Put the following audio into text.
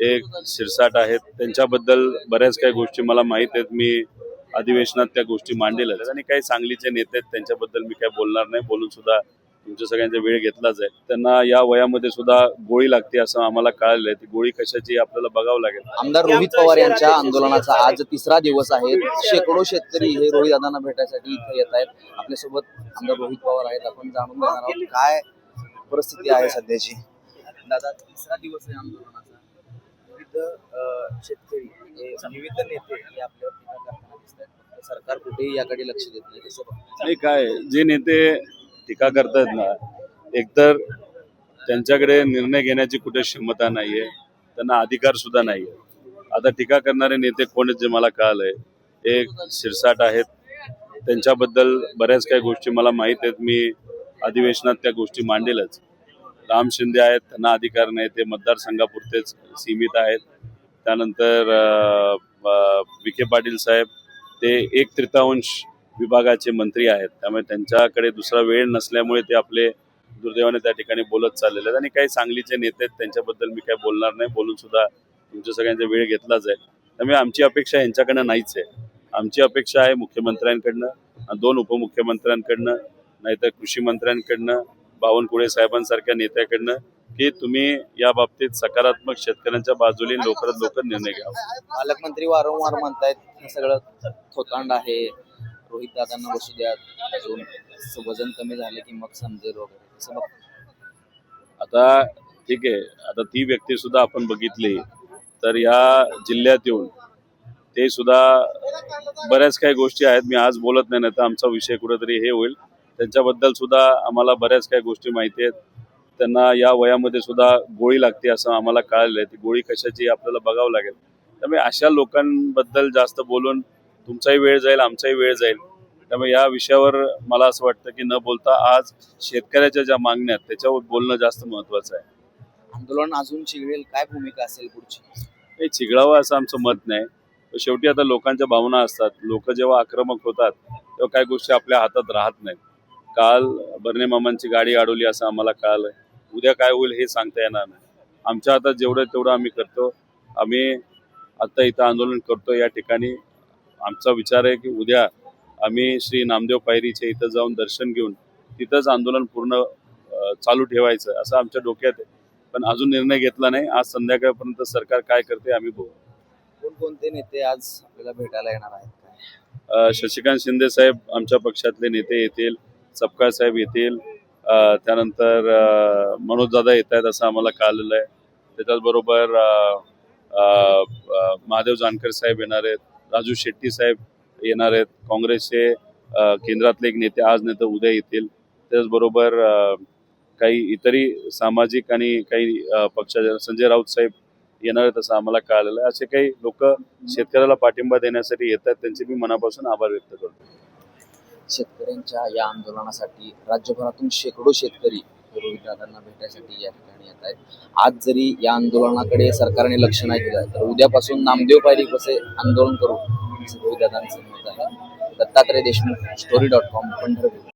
एक शिरसाट आहेत. त्यांच्याबद्दल बऱ्याच काही गोष्टी मला माहीत आहेत. मी अधिवेशनात त्या गोष्टी मांडलेल्या आहेत आणि काही सांगलीचे नेते आहेत, त्यांच्याबद्दल मी काही बोलणार नाही. बोलून सुद्धा तुमच्या सगळ्यांचा वेळ घेतलाच आहे. त्यांना या वयामध्ये सुद्धा गोळी लागते असं आम्हाला कळालं आहे. ती गोळी कशाची आपल्याला बघावं लागेल. आमदार रोहित पवार यांच्या आंदोलनाचा आज तिसरा दिवस आहे. शेकडो शेतकरी हे रोहित दादांना भेटायसाठी इथे येत आहेत. आपल्यासोबत आमदार रोहित पवार आहेत. आपण जाणून घेणार आहोत काय परिस्थिती आहे सध्याची. दादा, तिसरा दिवस आहे आंदोलनाचा. विविध शेतकरी विविध नेते हे आपल्यावर टीका करताना दिसत आहेत. सरकार कुठेही याकडे लक्ष देत नाही. कसं नाही, काय जे नेते टीका करतात ना, एकतर त्यांच्याकडे निर्णय घेण्याची कुठे क्षमता नाहीये, त्यांना अधिकार सुद्धा नाहीये. आता टीका करणारे नेते कोण आहेत जे मला कळालंय, एक शिरसाट आहेत. त्यांच्याबद्दल बऱ्याच काही गोष्टी मला माहीत आहेत. मी अधिवेशनात त्या गोष्टी मांडेलच. राम शिंदे आहेत, त्यांना अधिकार नाही, ते मतदारसंघापुरतेच सीमित आहेत. त्यानंतर विखे पाटील साहेब, ते 1/3 विभागाचे मंत्री आहेत, त्यामुळे त्यांच्याकडे दुसरा वेळ नसल्यामुळे ते आपले दुर्दैवाने त्या ठिकाणी बोलत चाललेले आहेत. आणि काही सांगलीचे नेते आहेत, त्यांच्याबद्दल मी काही बोलणार नाही. बोलून सुद्धा तुमच्या सगळ्यांचा वेळ घेतलाच आहे. त्यामुळे आमची अपेक्षा यांच्याकडनं नाहीच आहे. आमची अपेक्षा आहे मुख्यमंत्र्यांकडनं, 2 उपमुख्यमंत्र्यांकडनं, नाहीतर कृषी मंत्र्यांकडनं, बावनकुळे साहेबांसारख्या नेत्याकडनं, की तुम्ही या बाबतीत सकारात्मक शेतकऱ्यांच्या बाजूने लवकरात लवकर निर्णय घ्यावा. पालकमंत्री वारंवार म्हणतायत हे सगळं थोतांड आहे, रोहित दादांना बसू द्या, अजून वजन कमी झालं की मग समजेल वगैरे. तसं बघ, आता ठीक आहे, आता ती व्यक्ती सुद्धा आपण बघितली तर या जिल्ह्यात येऊन ते सुद्धा बऱ्याच काही गोष्टी आहेत. मी आज बोलत नाही, तर आमचा विषय कुठेतरी हे होईल. त्यांच्याबद्दल सुद्धा आम्हाला बऱ्याच काही गोष्टी माहिती आहेत. त्यांना या वयामध्ये सुद्धा गोळी लागते असं आम्हाला कळालं आहे. ती गोळी कशाची आपल्याला बघावं लागेल. त्यामुळे अशा लोकांबद्दल जास्त बोलून तुमचाही वेळ जाईल, आमचाही वेळ जाईल. त्यामुळे या विषयावर मला असं वाटतं की न बोलता आज शेतकऱ्याच्या ज्या मागण्या आहेत त्याच्यावर बोलणं जास्त महत्वाचं आहे. आंदोलन अजून चिघळेल, काय भूमिका असेल पुढची? हे चिघळावं असं आमचं मत नाही. शेवटी आता लोकांच्या भावना असतात. लोक जेव्हा आक्रमक होतात तेव्हा काही गोष्टी आपल्या हातात राहत नाहीत. काल बर्ने मामांची गाडी अडवली असं आम्हाला कळालंय. उद्या काय होईल हे सांगता येणार नाही. आमच्या हातात जेवढं तेवढं आम्ही करतो. आम्ही आता इथं आंदोलन करतो या ठिकाणी. आमचा विचार आहे की उद्या आम्ही श्री नामदेव पायरीच्या इथं जाऊन दर्शन घेऊन तिथंच आंदोलन पूर्ण चालू ठेवायचं असं आमच्या डोक्यात आहे. पण अजून निर्णय घेतला नाही. आज संध्याकाळपर्यंत सरकार काय करते आम्ही बघू. कोणकोणते नेते आज आपल्याला भेटायला येणार आहेत? शशिकांत शिंदे साहेब आमच्या पक्षातले नेते येतील, सपकाळ साहेब येतील, त्यानंतर मनोजदादा येत आहेत असं आम्हाला कळलेलं आहे. त्याच्याचबरोबर महादेव जानकर साहेब येणार आहेत, राजू शेट्टी साहेब येणार आहेत, काँग्रेसचे केंद्रातले एक नेते आज नाही तर उद्या येतील. त्याचबरोबर काही इतरही सामाजिक आणि काही पक्षाचे संजय राऊत साहेब येणार आहेत असं आम्हाला कळलेलं आहे. असे काही लोक शेतकऱ्याला पाठिंबा देण्यासाठी येतात, त्यांचे मी मनापासून आभार व्यक्त करतो. शेतकऱ्यांच्या या आंदोलनासाठी राज्यभरातून शेकडो शेतकरी रोहित दादांना भेटायसाठी या ठिकाणी येत आहेत. आज जरी या आंदोलनाकडे सरकारने लक्ष नाही दिलं तर उद्यापासून नामदेव पायरी कसे आंदोलन करू असं रोहित दादांचं मत आहे. दत्तात्रय देशमुख, story.com, पंढरपूर.